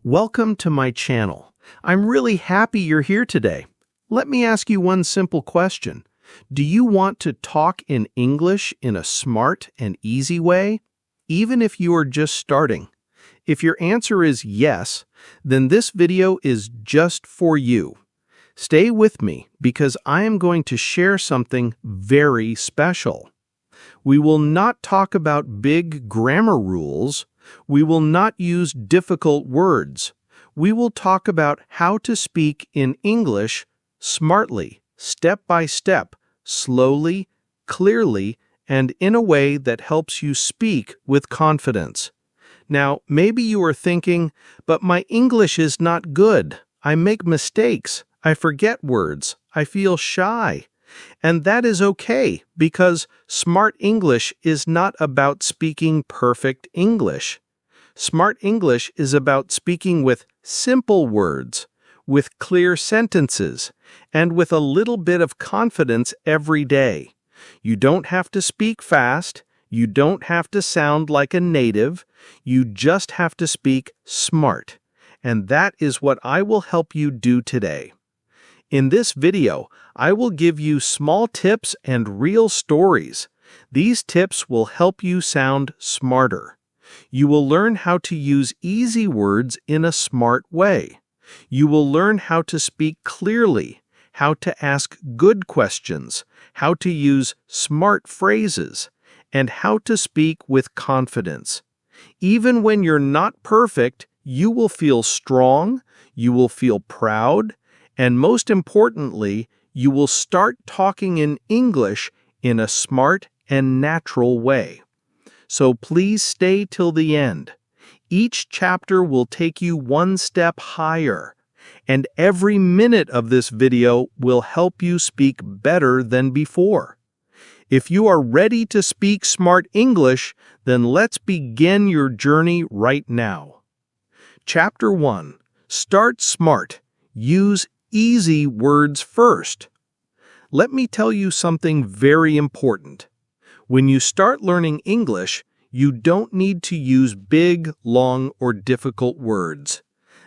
Welcome to my channel. I'm really happy you're here today. Let me ask you one simple question. Do you want to talk in English in a smart and easy way, even if you are just starting? If your answer is yes, then this video is just for you. Stay with me because I am going to share something very special. We will not talk about big grammar rules. We will not use difficult words. We will talk about how to speak in English smartly, step by step, slowly, clearly, and in a way that helps you speak with confidence. Now, maybe you are thinking, but my English is not good. I make mistakes. I forget words. I feel shy. And that is okay, because smart English is not about speaking perfect English. Smart English is about speaking with simple words, with clear sentences, and with a little bit of confidence every day. You don't have to speak fast. You don't have to sound like a native. You just have to speak smart. And that is what I will help you do today. In this video, I will give you small tips and real stories. These tips will help you sound smarter. You will learn how to use easy words in a smart way. You will learn how to speak clearly, how to ask good questions, how to use smart phrases, and how to speak with confidence. Even when you're not perfect, you will feel strong, you will feel proud, and most importantly, you will start talking in English in a smart and natural way. So please stay till the end. Each chapter will take you one step higher, and every minute of this video will help you speak better than before. If you are ready to speak smart English, then let's begin your journey right now. Chapter 1. Start smart. Use easy words first. Let me tell you something very important. When you start learning English, you don't need to use big, long, or difficult words.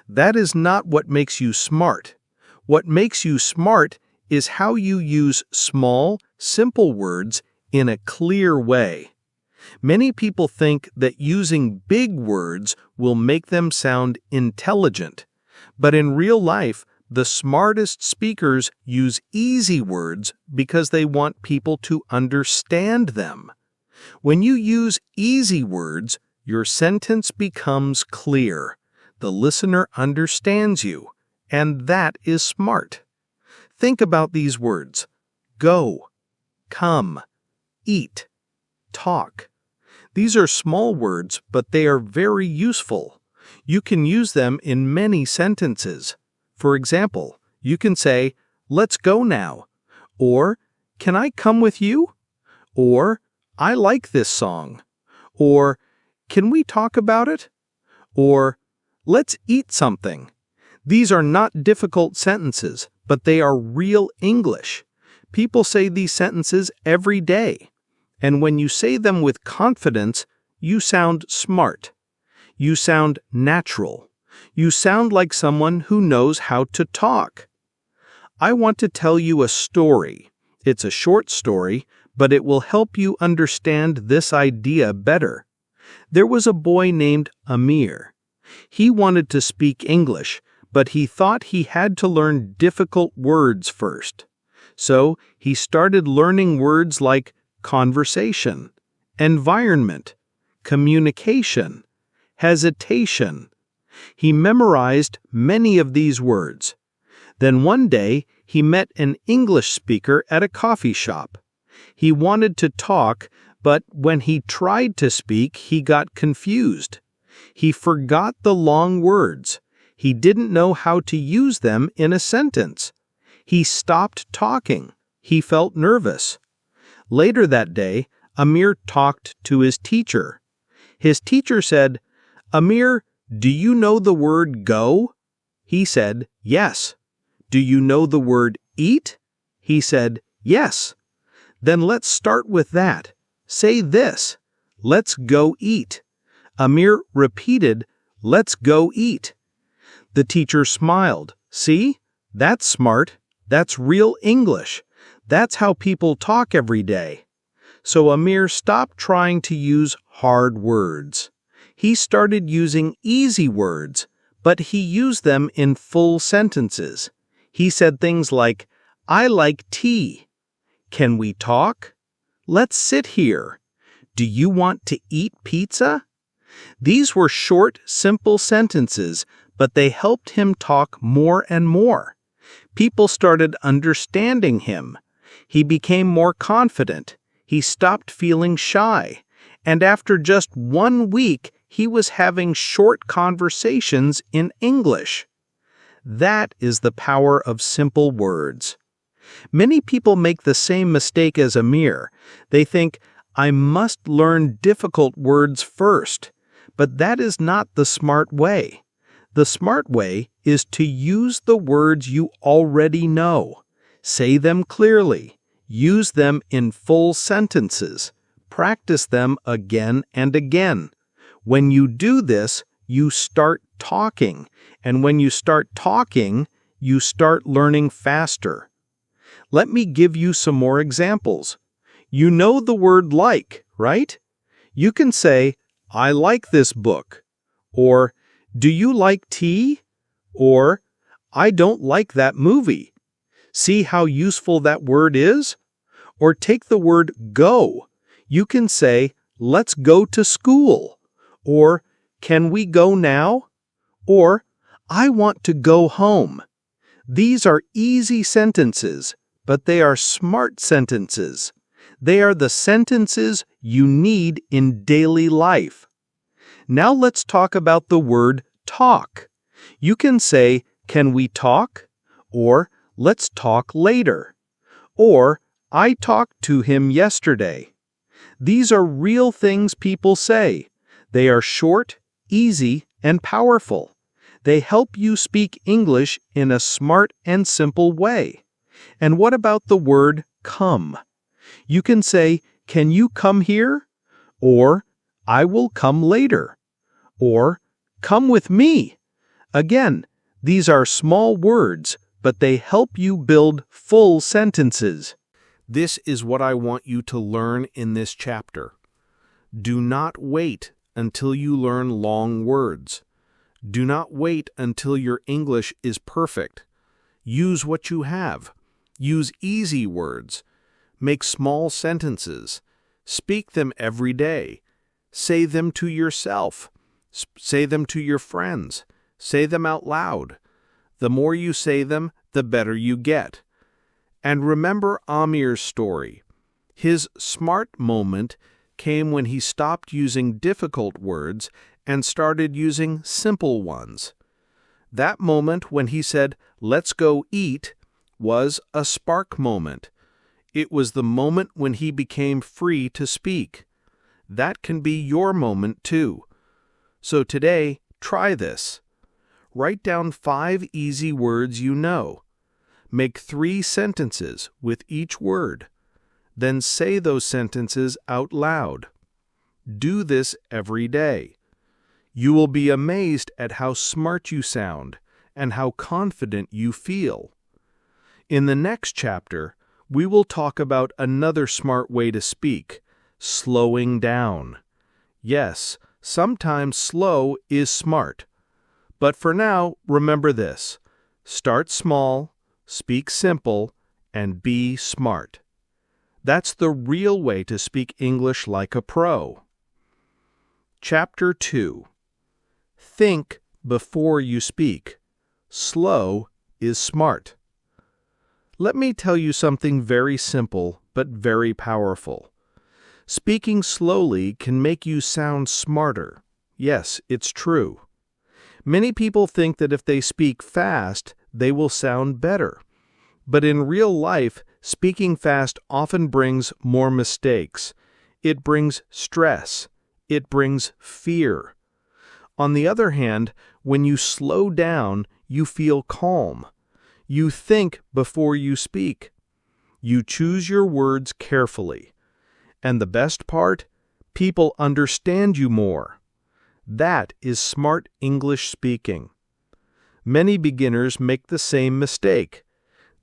That is not what makes you smart. What makes you smart is how you use small, simple words in a clear way. Many people think that using big words will make them sound intelligent, but in real life, the smartest speakers use easy words because they want people to understand them. When you use easy words, your sentence becomes clear. The listener understands you, and that is smart. Think about these words: go, come, eat, talk. These are small words, but they are very useful. You can use them in many sentences. For example, you can say, "Let's go now," or "Can I come with you?" or "I like this song," or "Can we talk about it?" or "Let's eat something." These are not difficult sentences, but they are real English. People say these sentences every day. And when you say them with confidence, you sound smart. You sound natural. You sound like someone who knows how to talk. I want to tell you a story. It's a short story, but it will help you understand this idea better. There was a boy named Amir. He wanted to speak English, but he thought he had to learn difficult words first. So he started learning words like conversation, environment, communication, hesitation. He memorized many of these words. Then one day, he met an English speaker at a coffee shop. He wanted to talk, but when he tried to speak, he got confused. He forgot the long words. He didn't know how to use them in a sentence. He stopped talking. He felt nervous. Later that day, Amir talked to his teacher. His teacher said, "Amir, do you know the word go?" He said, "Yes." "Do you know the word eat?" He said, "Yes." "Then let's start with that. Say this: let's go eat." Amir repeated, "Let's go eat." The teacher smiled. See? That's smart. That's real English. That's how people talk every day. So Amir stopped trying to use hard words. He started using easy words, but he used them in full sentences. He said things like, I like tea. Can we talk? Let's sit here. Do you want to eat pizza? These were short, simple sentences, but they helped him talk more and more. People started understanding him. He became more confident. He stopped feeling shy. And after just 1 week, he was having short conversations in English. That is the power of simple words. Many people make the same mistake as Amir. They think, I must learn difficult words first. But that is not the smart way. The smart way is to use the words you already know. Say them clearly. Use them in full sentences. Practice them again and again. When you do this, you start talking. And when you start talking, you start learning faster. Let me give you some more examples. You know the word like, right? You can say, I like this book. Or, do you like tea? Or, I don't like that movie. See how useful that word is? Or take the word go. You can say, let's go to school. Or, can we go now? Or, I want to go home. These are easy sentences, but they are smart sentences. They are the sentences you need in daily life. Now let's talk about the word talk. You can say, can we talk? Or, let's talk later. Or, I talked to him yesterday. These are real things people say. They are short, easy, and powerful. They help you speak English in a smart and simple way. And what about the word come? You can say, can you come here? Or, I will come later. Or, come with me. Again, these are small words, but they help you build full sentences. This is what I want you to learn in this chapter. Do not wait until you learn long words. Do not wait until your English is perfect. Use what you have. Use easy words. Make small sentences. Speak them every day. Say them to yourself. Say them to your friends. Say them out loud. The more you say them, the better you get. And remember Amir's story. His smart moment came when he stopped using difficult words and started using simple ones. That moment when he said, let's go eat, was a spark moment. It was the moment when he became free to speak. That can be your moment too. So today, try this. Write down 5 easy words you know. Make 3 sentences with each word. Then say those sentences out loud. Do this every day. You will be amazed at how smart you sound and how confident you feel. In the next chapter, we will talk about another smart way to speak, slowing down. Yes, sometimes slow is smart. But for now, remember this. Start small, speak simple, and be smart. That's the real way to speak English like a pro. Chapter 2. Think before you speak. Slow is smart. Let me tell you something very simple but very powerful. Speaking slowly can make you sound smarter. Yes, it's true. Many people think that if they speak fast, they will sound better. But in real life, speaking fast often brings more mistakes. It brings stress. It brings fear. On the other hand, when you slow down, you feel calm. You think before you speak. You choose your words carefully. And the best part? People understand you more. That is smart English speaking. Many beginners make the same mistake.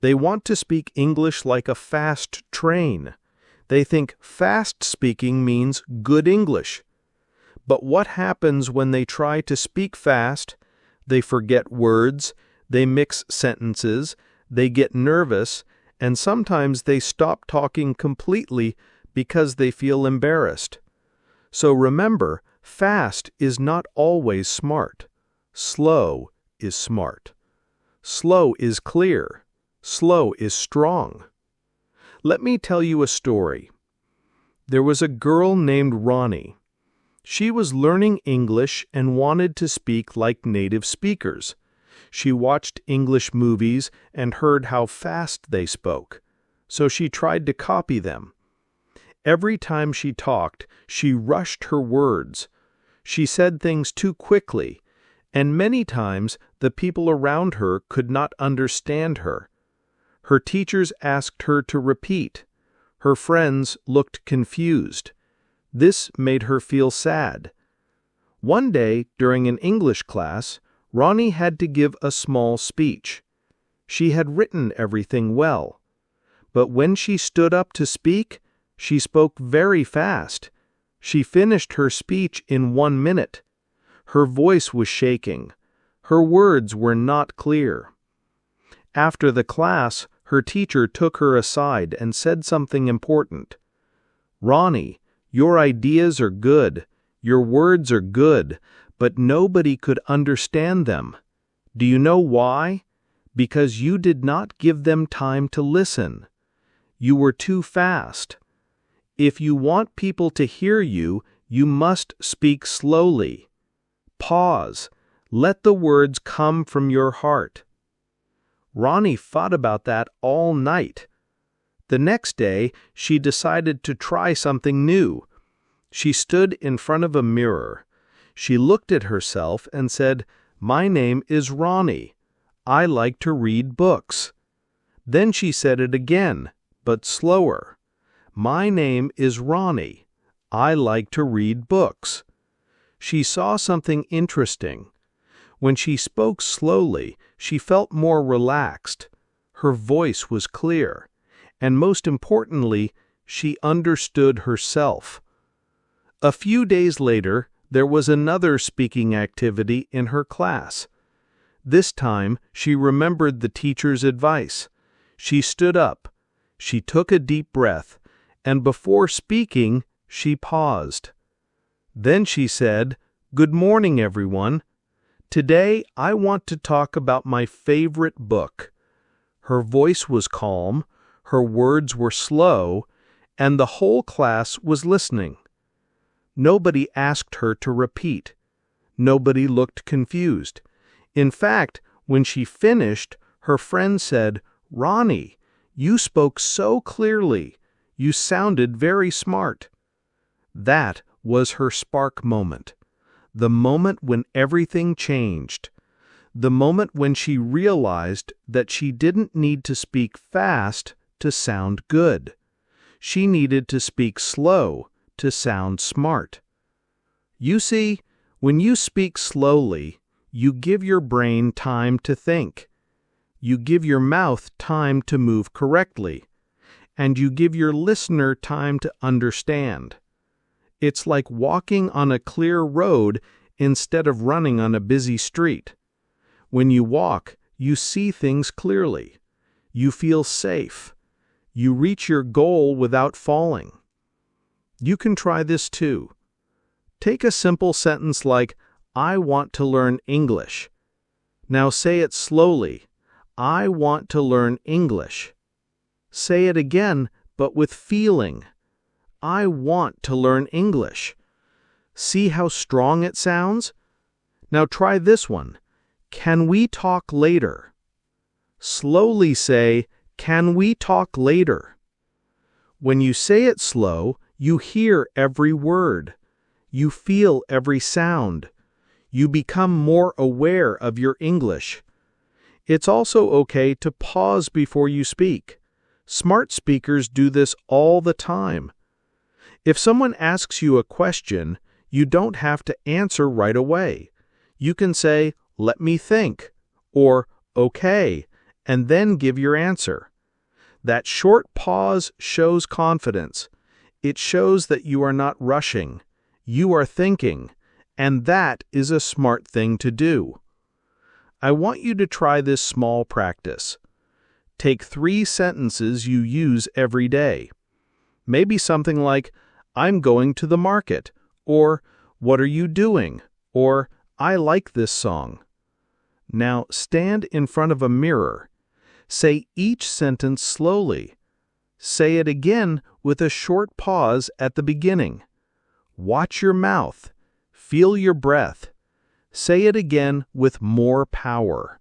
They want to speak English like a fast train. They think fast speaking means good English. But what happens when they try to speak fast? They forget words, they mix sentences, they get nervous, and sometimes they stop talking completely because they feel embarrassed. So remember, fast is not always smart. Slow is smart. Slow is clear. Slow is strong. Let me tell you a story. There was a girl named Ronnie. She was learning English and wanted to speak like native speakers. She watched English movies and heard how fast they spoke, so she tried to copy them. Every time she talked, she rushed her words. She said things too quickly, and many times the people around her could not understand her. Her teachers asked her to repeat. Her friends looked confused. This made her feel sad. One day, during an English class, Ronnie had to give a small speech. She had written everything well. But when she stood up to speak, she spoke very fast. She finished her speech in 1 minute. Her voice was shaking. Her words were not clear. After the class, her teacher took her aside and said something important. "Ronnie, your ideas are good, your words are good, but nobody could understand them. Do you know why? Because you did not give them time to listen. You were too fast. If you want people to hear you, you must speak slowly. Pause. Let the words come from your heart." Ronnie thought about that all night. The next day, she decided to try something new. She stood in front of a mirror. She looked at herself and said, "My name is Ronnie. I like to read books." Then she said it again, but slower. "My name is Ronnie. I like to read books." She saw something interesting. When she spoke slowly, she felt more relaxed. Her voice was clear. And most importantly, she understood herself. A few days later, there was another speaking activity in her class. This time, she remembered the teacher's advice. She stood up. She took a deep breath, and before speaking, she paused. Then she said, "Good morning, everyone. Today, I want to talk about my favorite book." Her voice was calm, her words were slow, and the whole class was listening. Nobody asked her to repeat. Nobody looked confused. In fact, when she finished, her friend said, "Ronnie, you spoke so clearly. You sounded very smart." That was her spark moment. The moment when everything changed. The moment when she realized that she didn't need to speak fast to sound good. She needed to speak slow to sound smart. You see, when you speak slowly, you give your brain time to think. You give your mouth time to move correctly. And you give your listener time to understand. It's like walking on a clear road instead of running on a busy street. When you walk, you see things clearly. You feel safe. You reach your goal without falling. You can try this too. Take a simple sentence like, "I want to learn English." Now say it slowly. "I want to learn English." Say it again, but with feeling. "I want to learn English." See how strong it sounds? Now try this one. "Can we talk later?" Slowly say, "Can we talk later?" When you say it slow, you hear every word. You feel every sound. You become more aware of your English. It's also okay to pause before you speak. Smart speakers do this all the time. If someone asks you a question, you don't have to answer right away. You can say, "Let me think," or okay, and then give your answer. That short pause shows confidence. It shows that you are not rushing. You are thinking, and that is a smart thing to do. I want you to try this small practice. Take 3 sentences you use every day. Maybe something like, I'm going to the market, or what are you doing, or I like this song. Now stand in front of a mirror. Say each sentence slowly. Say it again with a short pause at the beginning. Watch your mouth. Feel your breath. Say it again with more power.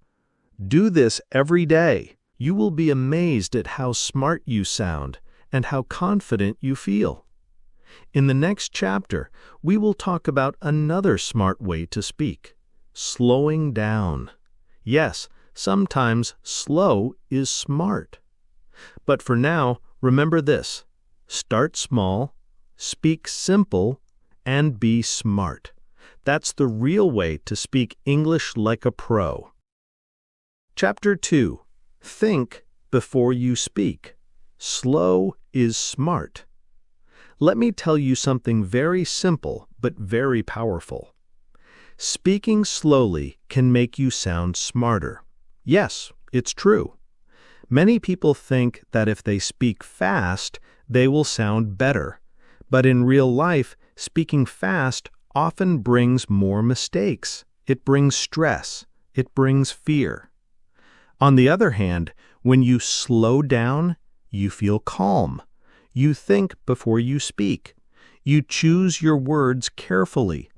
Do this every day. You will be amazed at how smart you sound and how confident you feel. In the next chapter, we will talk about another smart way to speak: slowing down. Yes, sometimes slow is smart. But for now, remember this: start small, speak simple, and be smart. That's the real way to speak English like a pro. Chapter 2. Think before you speak. Slow is smart. Let me tell you something very simple but very powerful. Speaking slowly can make you sound smarter. Yes, it's true. Many people think that if they speak fast, they will sound better. But in real life, speaking fast often brings more mistakes. It brings stress. It brings fear. On the other hand, when you slow down, you feel calm. You think before you speak. You choose your words carefully.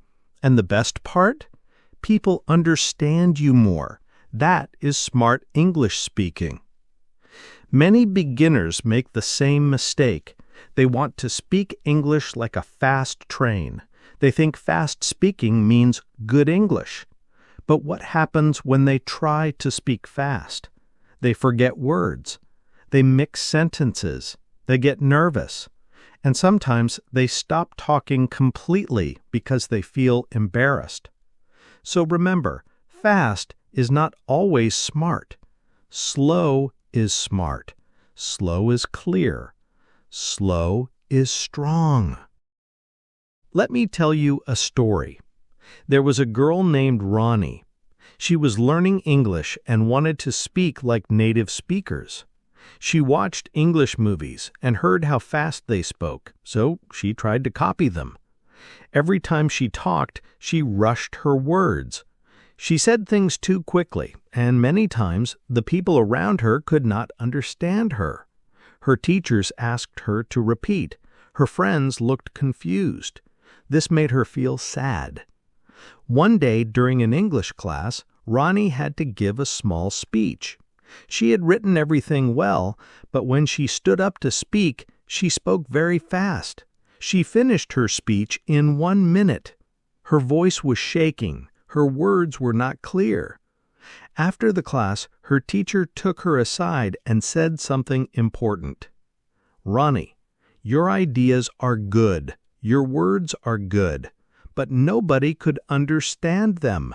And the best part? People understand you more. That is smart English speaking. Many beginners make the same mistake. They want to speak English like a fast train. They think fast speaking means good English. But what happens when they try to speak fast? They forget words. They mix sentences. They get nervous. And sometimes they stop talking completely because they feel embarrassed. So remember, fast is not always smart. Slow is smart. Slow is clear. Slow is strong. Let me tell you a story. There was a girl named Ronnie. She was learning English and wanted to speak like native speakers. She watched English movies and heard how fast they spoke, so she tried to copy them. Every time she talked, she rushed her words. She said things too quickly, and many times the people around her could not understand her. Her teachers asked her to repeat. Her friends looked confused. This made her feel sad. One day during an English class, Ronnie had to give a small speech. She had written everything well, but when she stood up to speak, she spoke very fast. She finished her speech in 1 minute. Her voice was shaking. Her words were not clear. After the class, her teacher took her aside and said something important. "Ronnie, your ideas are good. Your words are good. But nobody could understand them.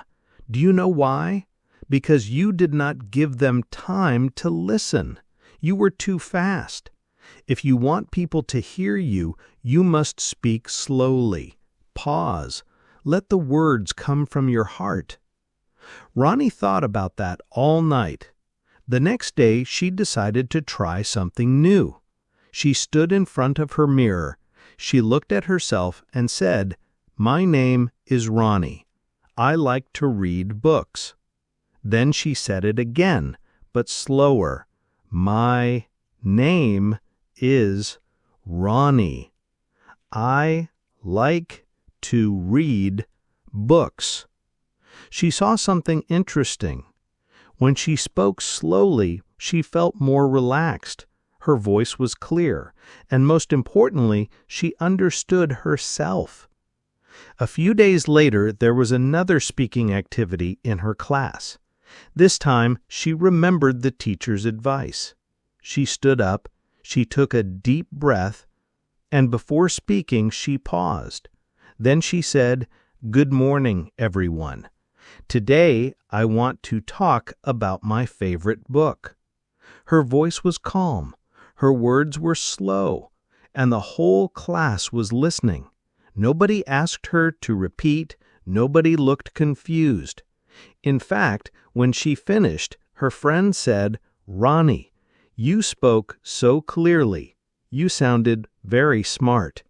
Do you know why? Because you did not give them time to listen. You were too fast. If you want people to hear you, you must speak slowly. Pause. Let the words come from your heart." Ronnie thought about that all night. The next day, she decided to try something new. She stood in front of her mirror. She looked at herself and said, "My name is Ronnie. I like to read books." Then she said it again, but slower. "My name is Ronnie. I like to read books." She saw something interesting. When she spoke slowly, she felt more relaxed. Her voice was clear, and most importantly, she understood herself. A few days later, there was another speaking activity in her class. This time, she remembered the teacher's advice. She stood up, she took a deep breath, and before speaking, she paused. Then she said, "Good morning, everyone." Today, I want to talk about my favorite book. Her voice was calm, her words were slow, and the whole class was listening. Nobody asked her to repeat, nobody looked confused. In fact, when she finished, her friend said, "Ronnie, you spoke so clearly. You sounded very smart."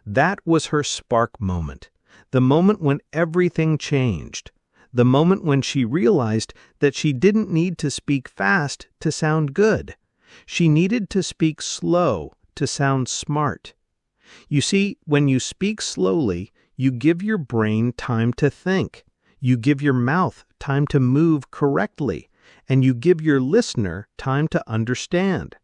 That was her spark moment, the moment when everything changed, the moment when she realized that she didn't need to speak fast to sound good. She needed to speak slow to sound smart. You see, when you speak slowly, you give your brain time to think. You give your mouth time to move correctly, and you give your listener time to understand.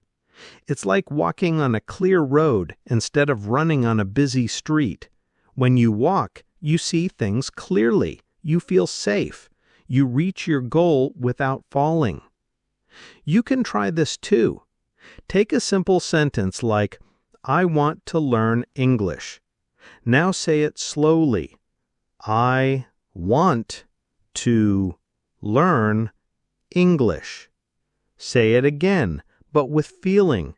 It's like walking on a clear road instead of running on a busy street. When you walk, you see things clearly. You feel safe. You reach your goal without falling. You can try this too. Take a simple sentence like, "I want to learn English." Now say it slowly. I want to learn English. Say it again, but with feeling.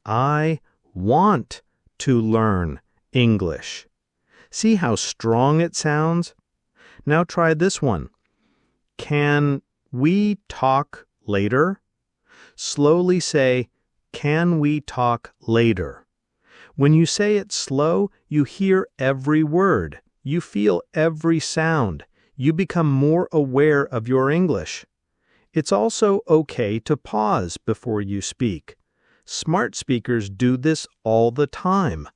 I want to learn English. See how strong it sounds? Now try this one. Can we talk later? Slowly say, "Can we talk later?" When you say it slow, you hear every word. You feel every sound. You become more aware of your English. It's also okay to pause before you speak. Smart speakers do this all the time.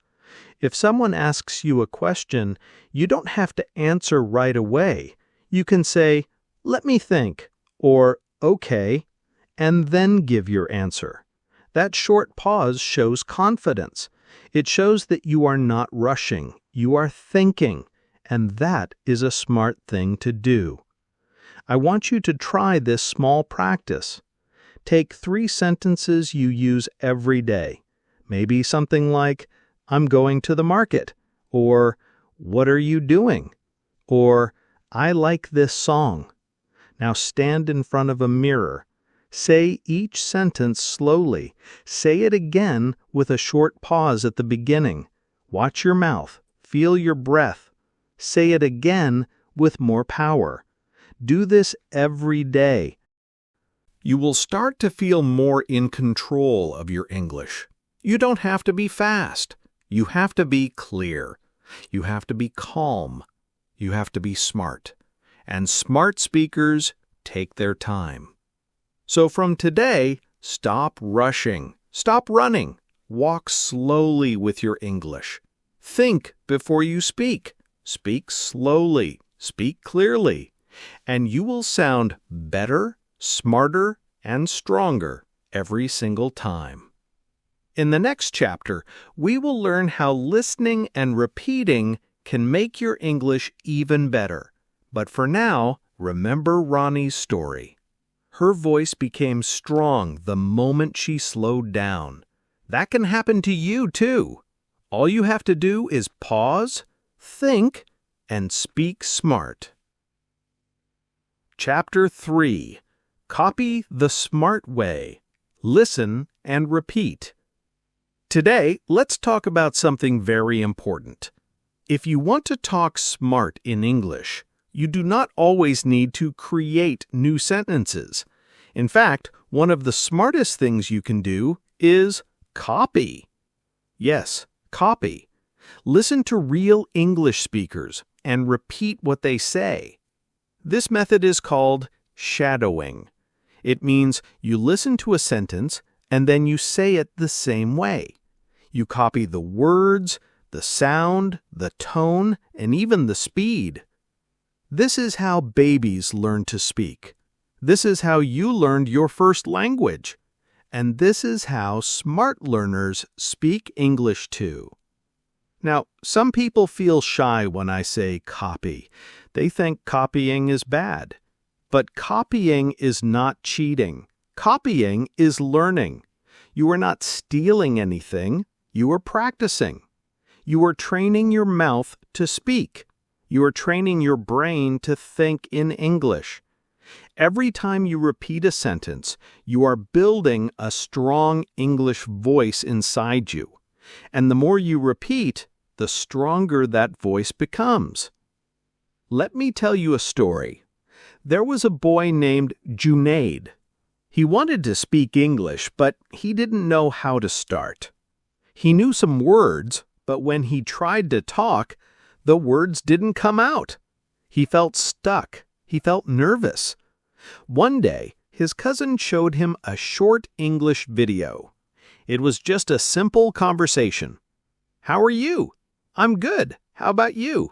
If someone asks you a question, you don't have to answer right away. You can say, "Let me think," or "Okay," and then give your answer. That short pause shows confidence. It shows that you are not rushing, you are thinking, and that is a smart thing to do. I want you to try this small practice. Take 3 sentences you use every day. Maybe something like, "I'm going to the market," or "What are you doing?" or "I like this song." Now stand in front of a mirror. Say each sentence slowly. Say it again with a short pause at the beginning. Watch your mouth. Feel your breath. Say it again with more power. Do this every day. You will start to feel more in control of your English. You don't have to be fast. You have to be clear. You have to be calm. You have to be smart. And smart speakers take their time. So from today, stop rushing. Stop running. Walk slowly with your English. Think before you speak. Speak slowly. Speak clearly. And you will sound better, smarter, and stronger every single time. In the next chapter, we will learn how listening and repeating can make your English even better. But for now, remember Ronnie's story. Her voice became strong the moment she slowed down. That can happen to you too. All you have to do is pause, think, and speak smart. Chapter 3. Copy the Smart Way. Listen and repeat. Today, let's talk about something very important. If you want to talk smart in English, you do not always need to create new sentences. In fact, one of the smartest things you can do is copy. Yes, copy. Listen to real English speakers and repeat what they say. This method is called shadowing. It means you listen to a sentence and then you say it the same way. You copy the words, the sound, the tone, and even the speed. This is how babies learn to speak. This is how you learned your first language. And this is how smart learners speak English too. Now, some people feel shy when I say copy. They think copying is bad. But copying is not cheating. Copying is learning. You are not stealing anything. You are practicing. You are training your mouth to speak. You are training your brain to think in English. Every time you repeat a sentence, you are building a strong English voice inside you. And the more you repeat, the stronger that voice becomes. Let me tell you a story. There was a boy named Junaid. He wanted to speak English, but he didn't know how to start. He knew some words, but when he tried to talk, the words didn't come out. He felt stuck. He felt nervous. One day, his cousin showed him a short English video. It was just a simple conversation. "How are you?" "I'm good. How about you?"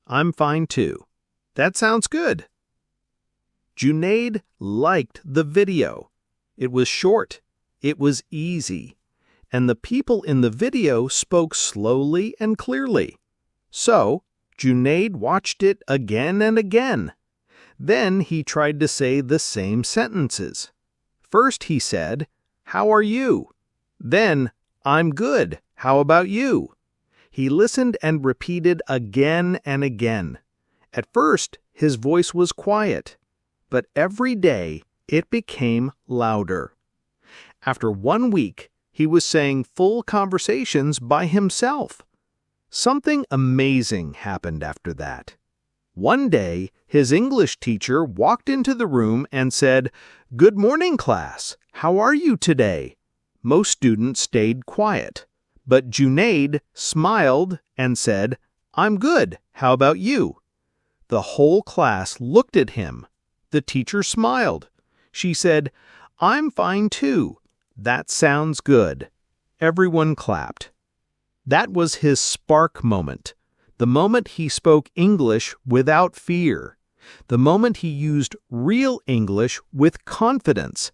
"I'm fine too." "That sounds good." Junaid liked the video. It was short. It was easy. And the people in the video spoke slowly and clearly. So, Junaid watched it again and again. Then he tried to say the same sentences. First he said, "How are you?" Then, "I'm good. How about you?" He listened and repeated again and again. At first, his voice was quiet, but every day it became louder. After 1 week, he was saying full conversations by himself. Something amazing happened after that. One day, his English teacher walked into the room and said, "Good morning, class. How are you today?" Most students stayed quiet, but Junaid smiled and said, "I'm good. How about you?" The whole class looked at him. The teacher smiled. She said, "I'm fine too. That sounds good." Everyone clapped. That was his spark moment. The moment he spoke English without fear. The moment he used real English with confidence.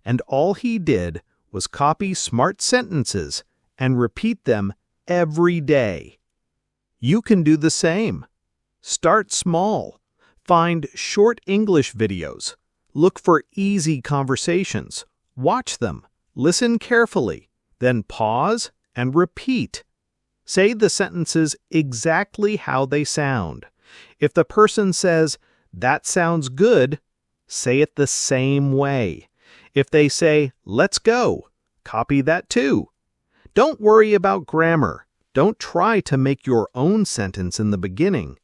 And all he did was copy smart sentences and repeat them every day. You can do the same. Start small. Find short English videos. Look for easy conversations. Watch them. Listen carefully. Then pause and repeat. Say the sentences exactly how they sound. If the person says, "That sounds good," say it the same way. If they say, "Let's go," copy that too. Don't worry about grammar. Don't try to make your own sentence in the beginning.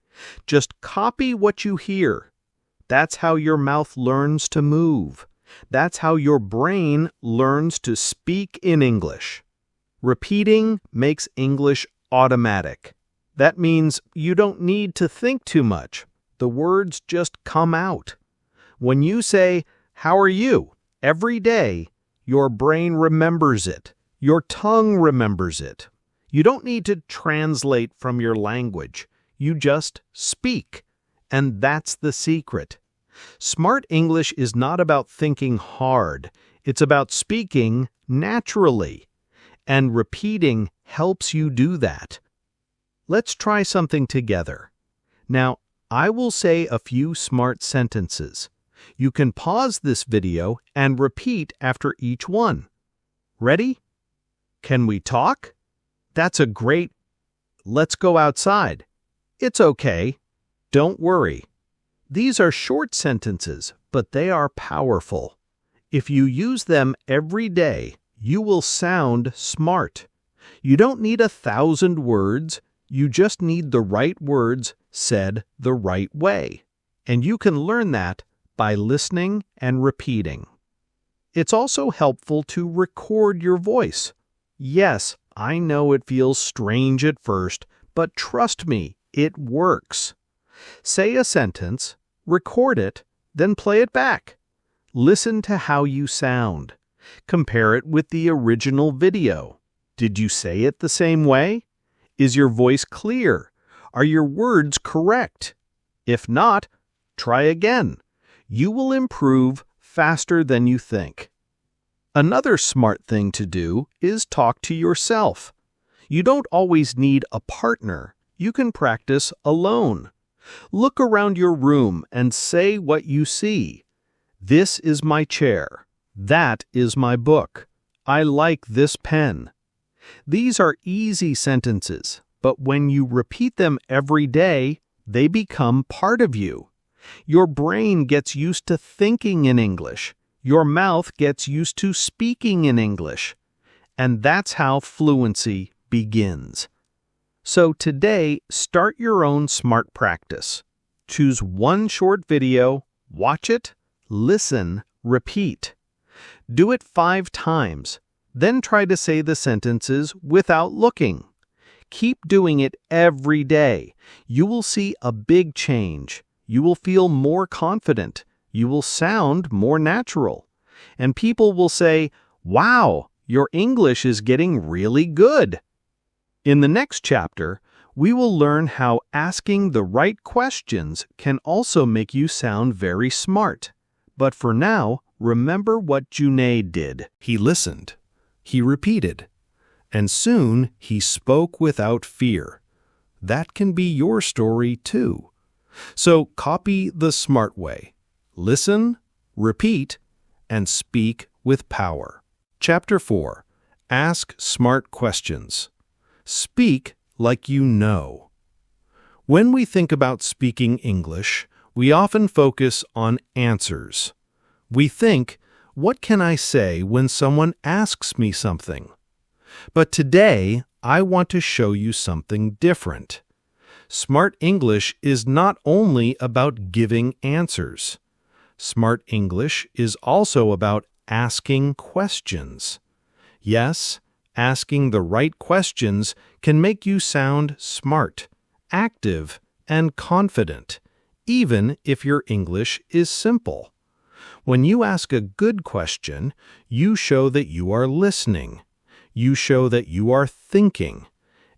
Just copy what you hear. That's how your mouth learns to move. That's how your brain learns to speak in English. Repeating makes English automatic. That means you don't need to think too much. The words just come out. When you say, "How are you?" every day, your brain remembers it. Your tongue remembers it. You don't need to translate from your language. You just speak. And that's the secret. Smart English is not about thinking hard. It's about speaking naturally. And repeating helps you do that. Let's try something together. Now, I will say a few smart sentences. You can pause this video and repeat after each one. Ready? Can we talk? That's a great. Let's go outside. It's okay. Don't worry. These are short sentences, but they are powerful. If you use them every day, you will sound smart. You don't need 1,000 words. You just need the right words said the right way. And you can learn that by listening and repeating. It's also helpful to record your voice. Yes, I know it feels strange at first, but trust me, it works. Say a sentence, record it, then play it back. Listen to how you sound. Compare it with the original video. Did you say it the same way? Is your voice clear? Are your words correct? If not, try again. You will improve faster than you think. Another smart thing to do is talk to yourself. You don't always need a partner. You can practice alone. Look around your room and say what you see. This is my chair. That is my book. I like this pen. These are easy sentences, but when you repeat them every day, They become part of you. Your brain gets used to thinking in English. Your mouth gets used to speaking in English. And that's how fluency begins. So today, start your own SMART practice. Choose one short video, watch it, listen, repeat. Do it 5 times, then try to say the sentences without looking. Keep doing it every day. You will see a big change. You will feel more confident. You will sound more natural. And people will say, "Wow, your English is getting really good." In the next chapter, we will learn how asking the right questions can also make you sound very smart. But for now, remember what Junaid did. He listened. He repeated. And soon he spoke without fear. That can be your story too. So copy the SMART way. Listen, repeat, and speak with power. Chapter 4. Ask smart questions. Speak like you know. When we think about speaking English, we often focus on answers. We think, what can I say when someone asks me something? But today, I want to show you something different. Smart English is not only about giving answers. Smart English is also about asking questions. Yes, asking the right questions can make you sound smart, active, and confident, even if your English is simple. When you ask a good question, you show that you are listening. You show that you are thinking.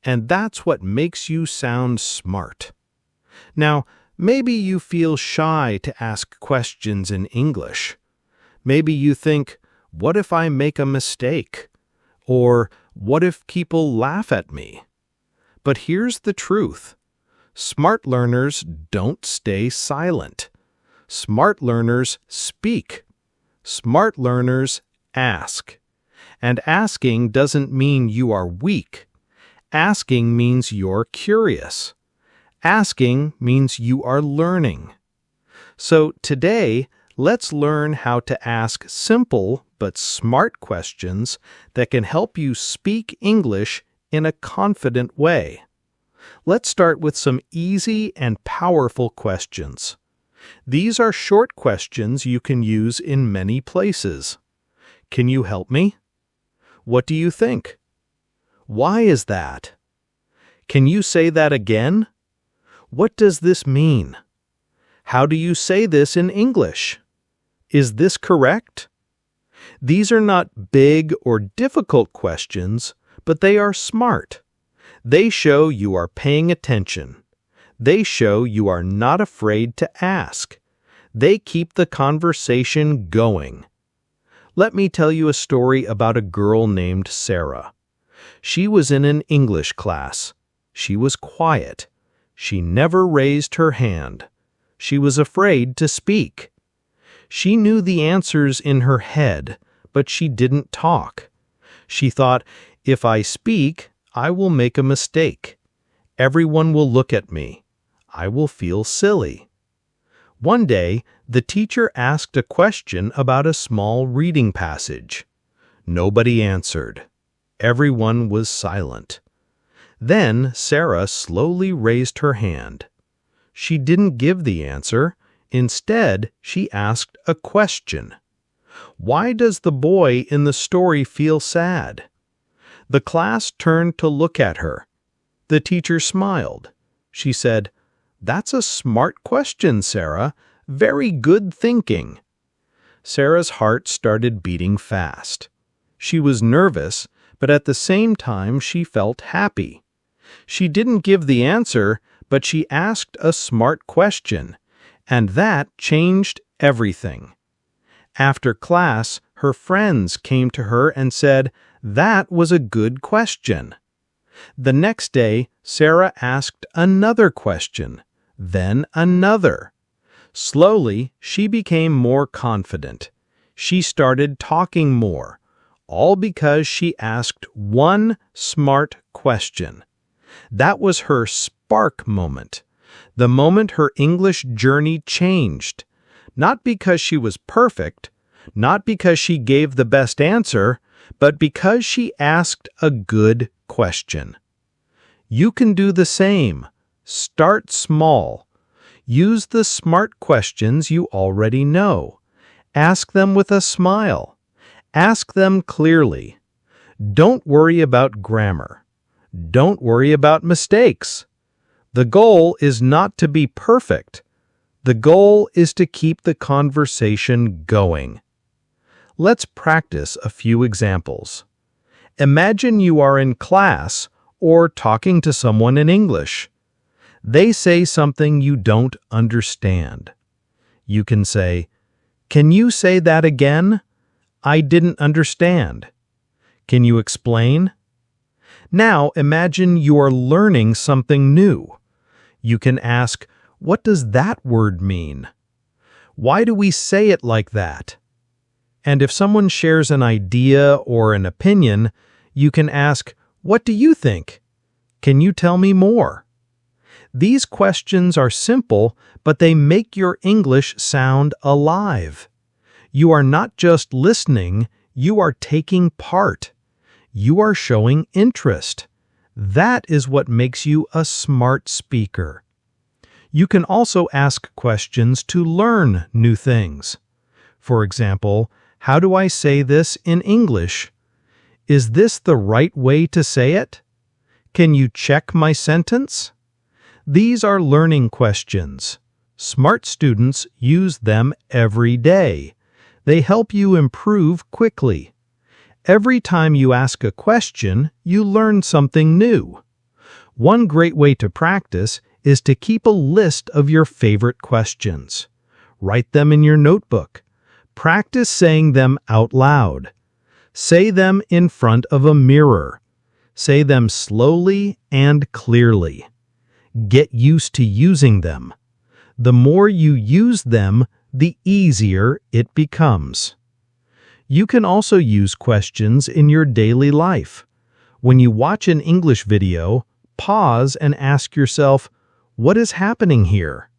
And that's what makes you sound smart. Now, maybe you feel shy to ask questions in English. Maybe you think, what if I make a mistake? Or what if people laugh at me? But here's the truth. Smart learners don't stay silent. Smart learners speak. Smart learners ask. And asking doesn't mean you are weak. Asking means you're curious. Asking means you are learning. So today, let's learn how to ask simple but smart questions that can help you speak English in a confident way. Let's start with some easy and powerful questions. These are short questions you can use in many places. Can you help me? What do you think? Why is that? Can you say that again? What does this mean? How do you say this in English? Is this correct? These are not big or difficult questions, but they are smart. They show you are paying attention. They show you are not afraid to ask. They keep the conversation going. Let me tell you a story about a girl named Sarah. She was in an English class. She was quiet. She never raised her hand. She was afraid to speak. She knew the answers in her head, but she didn't talk. She thought, if I speak, I will make a mistake. Everyone will look at me. I will feel silly. One day, the teacher asked a question about a small reading passage. Nobody answered. Everyone was silent. Then Sarah slowly raised her hand. She didn't give the answer. Instead, she asked a question. Why does the boy in the story feel sad? The class turned to look at her. The teacher smiled. She said, "That's a smart question, Sarah. Very good thinking." Sarah's heart started beating fast. She was nervous, but at the same time she felt happy. She didn't give the answer, but she asked a smart question, and that changed everything. After class, her friends came to her and said, "That was a good question." The next day, Sarah asked another question, then another. Slowly, she became more confident. She started talking more, all because she asked one smart question. That was her spark moment. the moment her English journey changed. Not because she was perfect, not because she gave the best answer, but because she asked a good question. You can do the same. Start small. Use the SMART questions you already know. Ask them with a smile. Ask them clearly. Don't worry about grammar. Don't worry about mistakes. The goal is not to be perfect. The goal is to keep the conversation going. Let's practice a few examples. Imagine you are in class or talking to someone in English. They say something you don't understand. You can say, "Can you say that again? I didn't understand. Can you explain?" Now imagine you are learning something new. You can ask, "What does that word mean? Why do we say it like that?" And if someone shares an idea or an opinion, you can ask, "What do you think? Can you tell me more?" These questions are simple, but they make your English sound alive. You are not just listening, you are taking part. You are showing interest. That is what makes you a smart speaker. You can also ask questions to learn new things. For example, how do I say this in English? Is this the right way to say it? Can you check my sentence? These are learning questions. Smart students use them every day. They help you improve quickly. Every time you ask a question, you learn something new. One great way to practice is to keep a list of your favorite questions. Write them in your notebook. Practice saying them out loud. Say them in front of a mirror. Say them slowly and clearly. Get used to using them. The more you use them, the easier it becomes. You can also use questions in your daily life. When you watch an English video, pause and ask yourself, "What is happening here?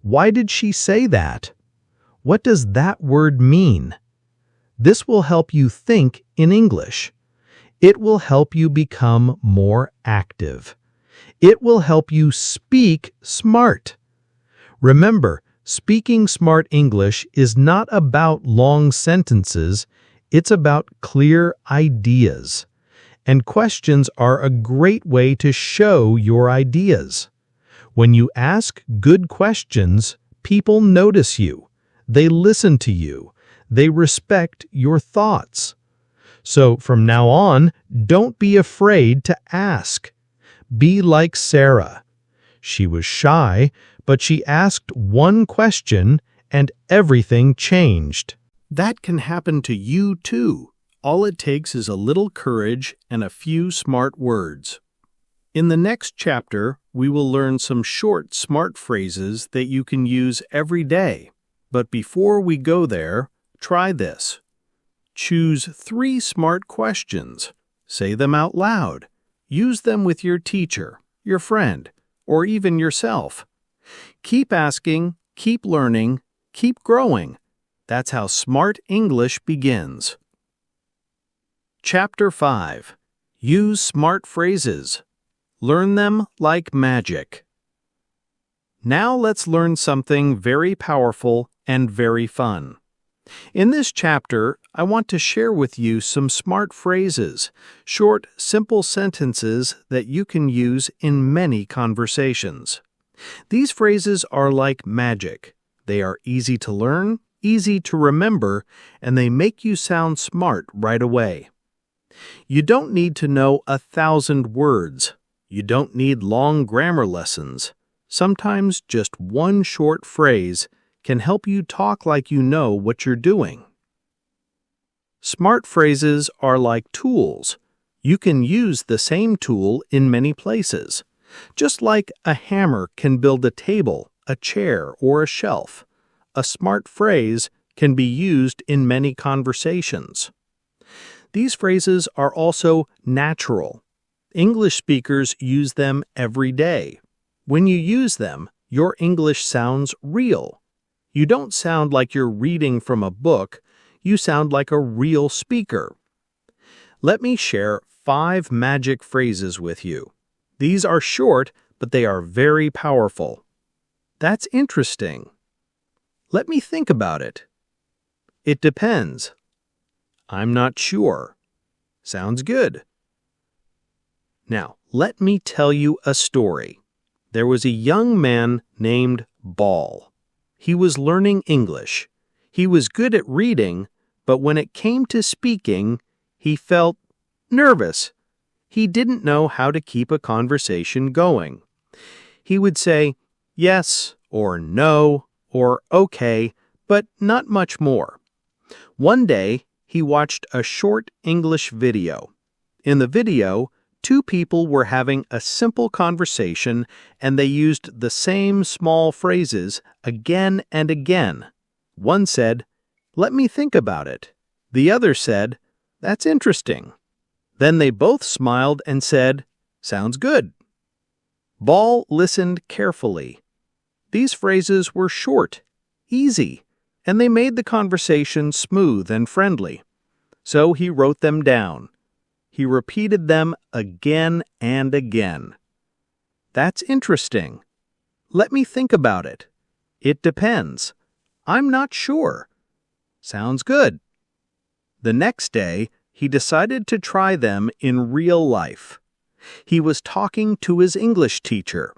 Why did she say that? What does that word mean?" This will help you think in English. It will help you become more active. It will help you speak smart. Remember, speaking smart English is not about long sentences, it's about clear ideas. And questions are a great way to show your ideas. When you ask good questions, people notice you. They listen to you. They respect your thoughts. So from now on, don't be afraid to ask. Be like Sarah. She was shy, but she asked one question and everything changed. That can happen to you too. All it takes is a little courage and a few smart words. In the next chapter, we will learn some short smart phrases that you can use every day. But before we go there, try this. Choose 3 smart questions. Say them out loud. Use them with your teacher, your friend, or even yourself. Keep asking, keep learning, keep growing. That's how smart English begins. Chapter 5. Use smart phrases. Learn them like magic. Now let's learn something very powerful and very fun. In this chapter, I want to share with you some smart phrases, short, simple sentences that you can use in many conversations. These phrases are like magic. They are easy to learn, easy to remember, and they make you sound smart right away. You don't need to know 1,000 words. You don't need long grammar lessons. Sometimes just one short phrase can help you talk like you know what you're doing. Smart phrases are like tools. You can use the same tool in many places. Just like a hammer can build a table, a chair, or a shelf, a smart phrase can be used in many conversations. These phrases are also natural. English speakers use them every day. When you use them, Your English sounds real. You don't sound like you're reading from a book, you sound like a real speaker. Let me share 5 magic phrases with you. These are short, but they are very powerful. That's interesting. Let me think about it. It depends. I'm not sure. Sounds good. Now, let me tell you a story. There was a young man named Ball. He was learning English. He was good at reading, but when it came to speaking, he felt nervous. He didn't know how to keep a conversation going. He would say yes or no or okay, but not much more. One day, he watched a short English video. In the video, 2 people were having a simple conversation and they used the same small phrases again and again. One said, "Let me think about it." The other said, "That's interesting." Then they both smiled and said, "Sounds good." Ball listened carefully. These phrases were short, easy, and they made the conversation smooth and friendly. So he wrote them down. He repeated them again and again. "That's interesting. Let me think about it. It depends. I'm not sure. Sounds good." The next day, he decided to try them in real life. He was talking to his English teacher.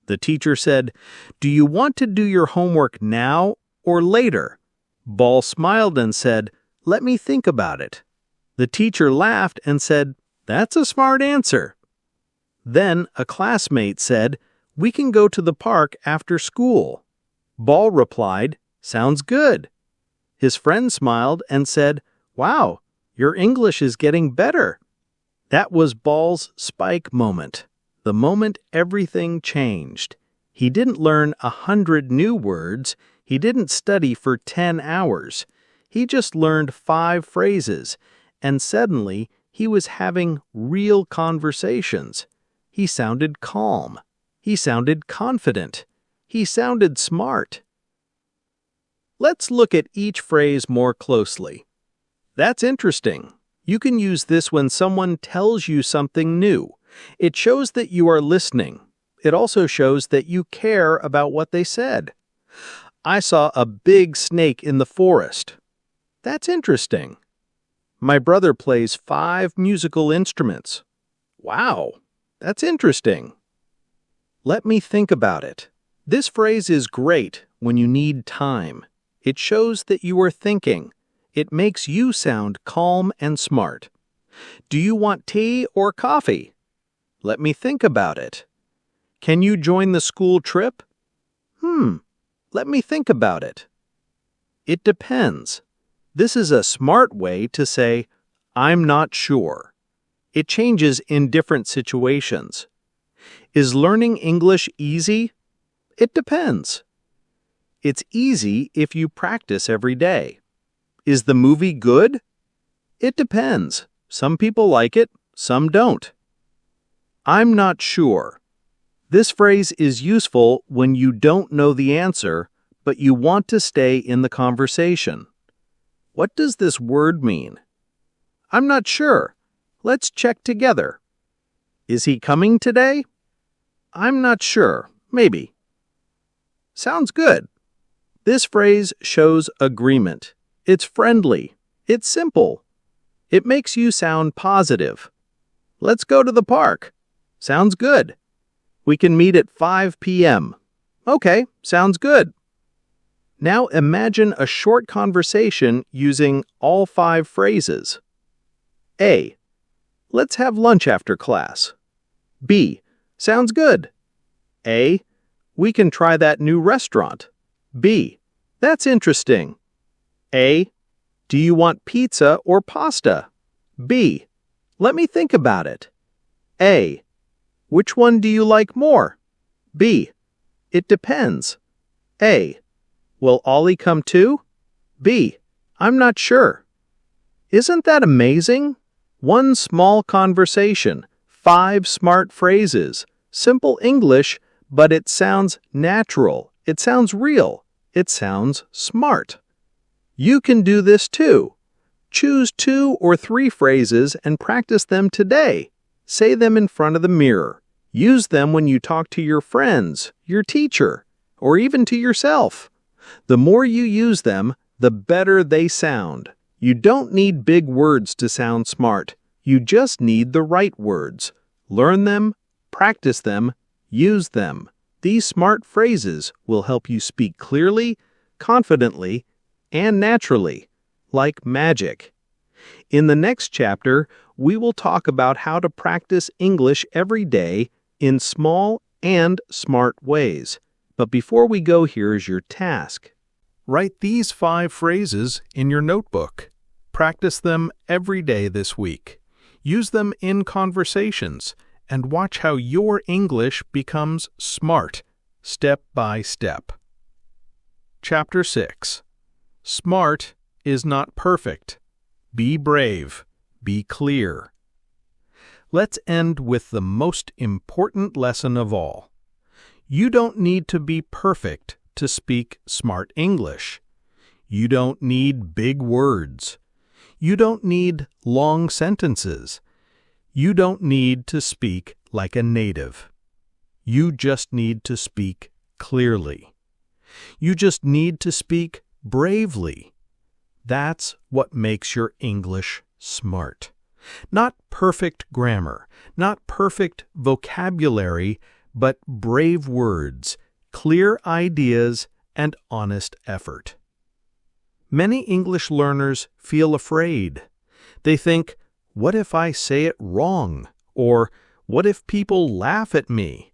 The teacher said, "Do you want to do your homework now or later?" Ball smiled and said, "Let me think about it." The teacher laughed and said, "That's a smart answer." Then a classmate said, "We can go to the park after school." Ball replied, "Sounds good." His friend smiled and said, "Wow, your English is getting better." That was Ball's spike moment, the moment everything changed. He didn't learn 100 new words. He didn't study for 10 hours. He just learned 5 phrases, and suddenly he was having real conversations. He sounded calm. He sounded confident. He sounded smart. Let's look at each phrase more closely. That's interesting. You can use this when someone tells you something new. It shows that you are listening. It also shows that you care about what they said. I saw a big snake in the forest. That's interesting. My brother plays 5 musical instruments. Wow, that's interesting. Let me think about it. This phrase is great when you need time. It shows that you are thinking. It makes you sound calm and smart. Do you want tea or coffee? Let me think about it. Can you join the school trip? Let me think about it. It depends. This is a smart way to say, "I'm not sure." It changes in different situations. Is learning English easy? It depends. It's easy if you practice every day. Is the movie good? It depends. Some people like it, some don't. I'm not sure. This phrase is useful when you don't know the answer, but you want to stay in the conversation. What does this word mean? I'm not sure. Let's check together. Is he coming today? I'm not sure. Maybe. Sounds good. This phrase shows agreement. It's friendly. It's simple. It makes you sound positive. Let's go to the park. Sounds good. We can meet at 5 p.m. Okay, sounds good. Now imagine a short conversation using all 5 phrases. A. Let's have lunch after class. B. Sounds good. A. We can try that new restaurant. B. That's interesting. A. Do you want pizza or pasta? B. Let me think about it. A. Which one do you like more? B. It depends. A. Will Ollie come too? B. I'm not sure. Isn't that amazing? One small conversation, 5 smart phrases, simple English, but it sounds natural, it sounds real, it sounds smart. You can do this too. Choose 2 or 3 phrases and practice them today. Say them in front of the mirror. Use them when you talk to your friends, your teacher, or even to yourself. The more you use them, the better they sound. You don't need big words to sound smart. You just need the right words. Learn them, practice them, use them. These smart phrases will help you speak clearly, confidently, and naturally, like magic. In the next chapter, we will talk about how to practice English every day in small and smart ways. But before we go, here is your task. Write these 5 phrases in your notebook. Practice them every day this week. Use them in conversations and watch how your English becomes smart, step by step. Chapter 6. Smart is not perfect. Be brave. Be clear. Let's end with the most important lesson of all. You don't need to be perfect to speak smart English. You don't need big words. You don't need long sentences. You don't need to speak like a native. You just need to speak clearly. You just need to speak bravely. That's what makes your English smart. Not perfect grammar, not perfect vocabulary, but brave words, clear ideas, and honest effort. Many English learners feel afraid. They think, what if I say it wrong? Or what if people laugh at me?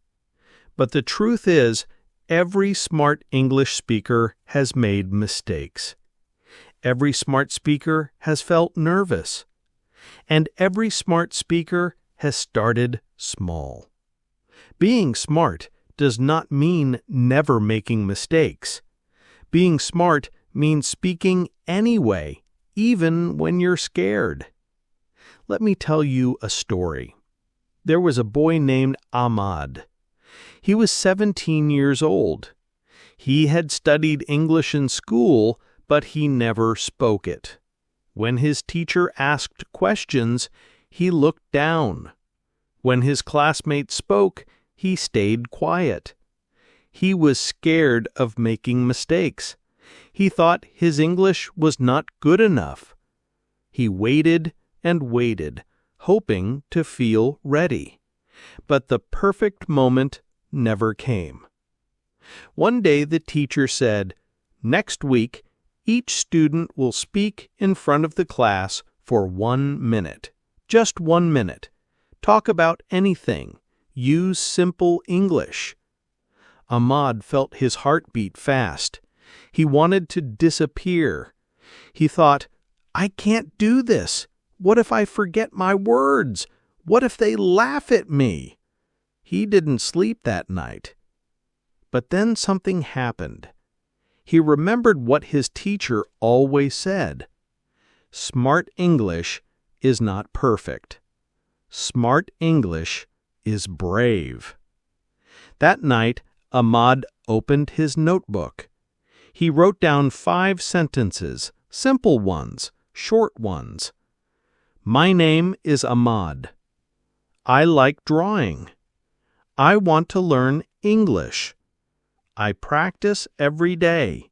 But the truth is, every smart English speaker has made mistakes. Every smart speaker has felt nervous. And every smart speaker has started small. Being smart does not mean never making mistakes. Being smart means speaking anyway, even when you're scared. Let me tell you a story. There was a boy named Ahmad. He was 17 years old. He had studied English in school, but he never spoke it. When his teacher asked questions, he looked down. When his classmates spoke, he stayed quiet. He was scared of making mistakes. He thought his English was not good enough. He waited and waited, hoping to feel ready. But the perfect moment never came. One day the teacher said, "Next week, each student will speak in front of the class for 1 minute. Just 1 minute. Talk about anything. Use simple English." Ahmad felt his heart beat fast. He wanted to disappear. He thought, I can't do this. What if I forget my words? What if they laugh at me? He didn't sleep that night. But then something happened. He remembered what his teacher always said. Smart English is not perfect. Smart English is brave. That night, Ahmad opened his notebook. He wrote down 5 sentences, simple ones, short ones. My name is Ahmad. I like drawing. I want to learn English. I practice every day.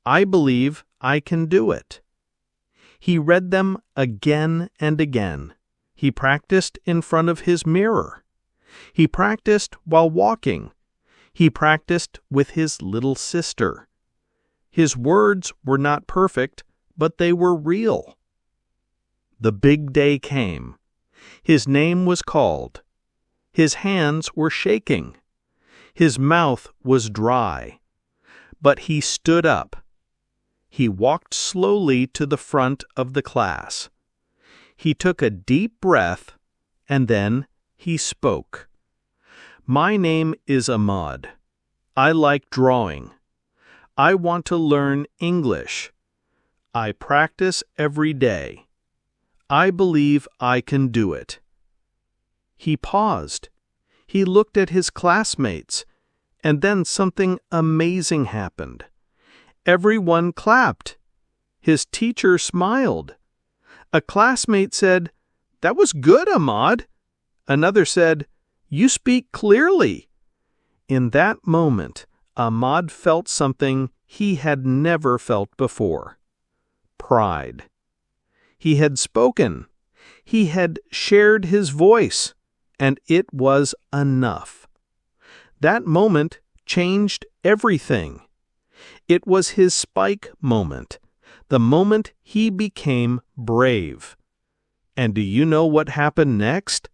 I believe I can do it. He read them again and again. He practiced in front of his mirror. He practiced while walking. He practiced with his little sister. His words were not perfect, but they were real. The big day came. His name was called. His hands were shaking. His mouth was dry. But he stood up. He walked slowly to the front of the class. He took a deep breath, and then he spoke. My name is Ahmad. I like drawing. I want to learn English. I practice every day. I believe I can do it. He paused. He looked at his classmates. And then something amazing happened. Everyone clapped. His teacher smiled. A classmate said, "That was good, Ahmad." Another said, "You speak clearly." In that moment, Ahmad felt something he had never felt before. Pride. He had spoken. He had shared his voice, and it was enough. That moment changed everything. It was his spike moment, the moment he became brave. And do you know what happened next?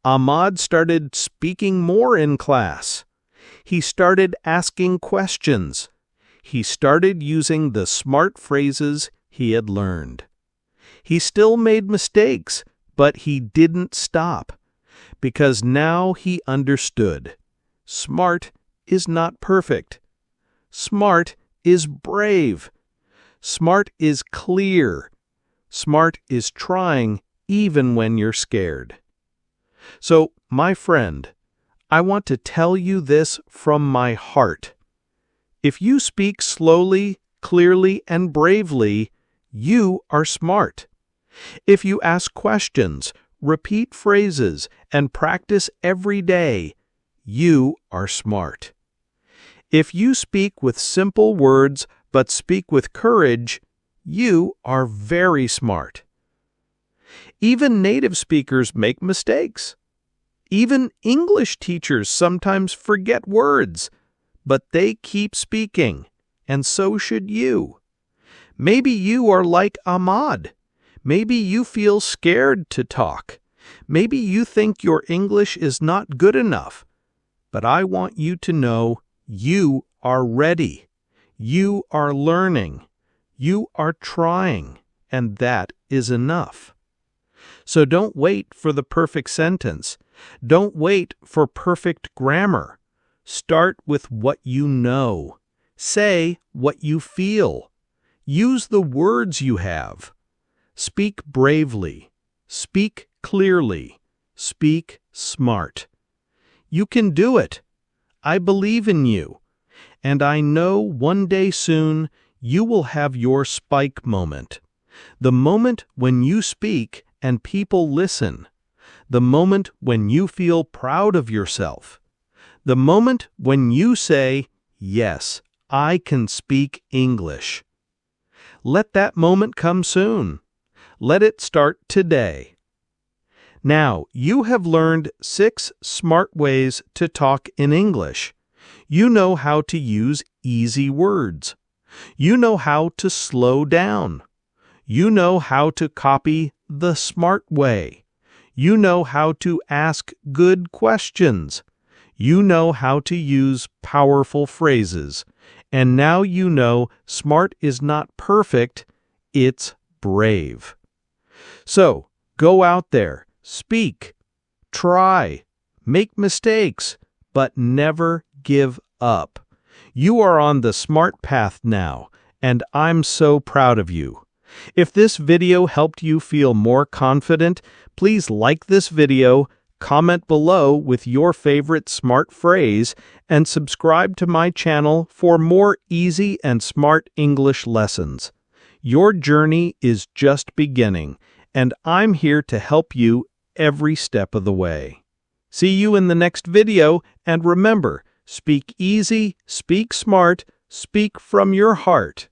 Ahmad started speaking more in class. He started asking questions. He started using the smart phrases he had learned. He still made mistakes, but he didn't stop, because now he understood. Smart is not perfect. Smart is brave. Smart is clear. Smart is trying even when you're scared. So, my friend, I want to tell you this from my heart. If you speak slowly, clearly, and bravely, you are smart. If you ask questions, repeat phrases, and practice every day, you are smart. If you speak with simple words but speak with courage, you are very smart. Even native speakers make mistakes. Even English teachers sometimes forget words, but they keep speaking, and so should you. Maybe you are like Ahmad. Maybe you feel scared to talk. Maybe you think your English is not good enough. But I want you to know you are ready. You are learning. You are trying, and that is enough. So don't wait for the perfect sentence. Don't wait for perfect grammar. Start with what you know. Say what you feel. Use the words you have. Speak bravely. Speak clearly. Speak smart. You can do it. I believe in you. And I know one day soon you will have your spike moment. The moment when you speak and people listen. The moment when you feel proud of yourself. The moment when you say, "Yes, I can speak English." Let that moment come soon. Let it start today. Now, you have learned 6 smart ways to talk in English. You know how to use easy words. You know how to slow down. You know how to copy the smart way. You know how to ask good questions. You know how to use powerful phrases. And now you know smart is not perfect, it's brave. So, go out there, speak, try, make mistakes, but never give up. You are on the smart path now, and I'm so proud of you. If this video helped you feel more confident, please like this video, comment below with your favorite smart phrase, and subscribe to my channel for more easy and smart English lessons. Your journey is just beginning, and I'm here to help you every step of the way. See you in the next video, and remember, speak easy, speak smart, speak from your heart.